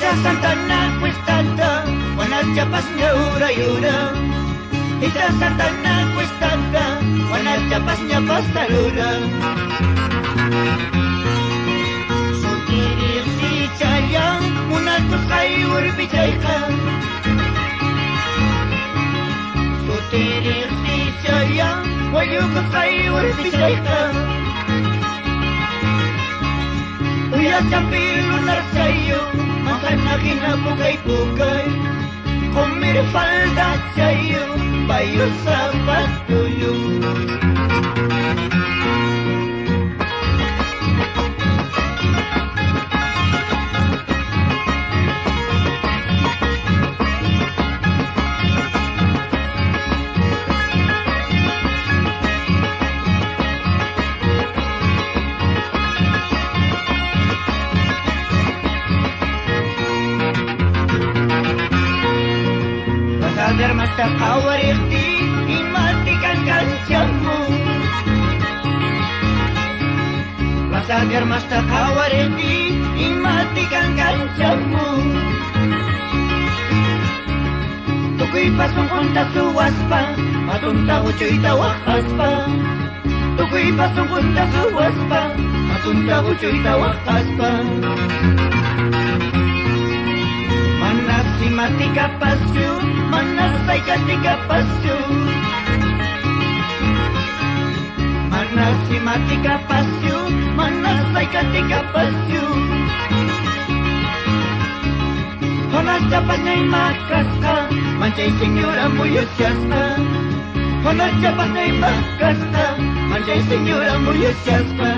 Ita Santana quest'alta, quando già pasnya ura. Ita Santana quest'alta, quando già pasnya pastalura. Sukirir si Chayang, munal kus kayu bijaika. Sukirir si Chayang, wayu kus kayu bijaika. Uya campil lunar sayo, makan na kinabugay-bugay. Kumir falda sayo, bayo sa patuyo. Sadar mata kawariti, imatikan kancamu. Masadar mata kawariti, imatikan kancamu. Tukoy pasong unta suwaspa, matunta ucoy tawakas pa. Tukoy pasong unta suwaspa, matunta ucoy tawakas pa. Manasi mati kapasyu, manasay katika pasyu. Manasi mati kapasyu, manasay katika pasyu. Honas dapat nyai makas ka, mancay senyora muyos yasna. Honas dapat nyai makas ka, mancay senyora muyos yasna.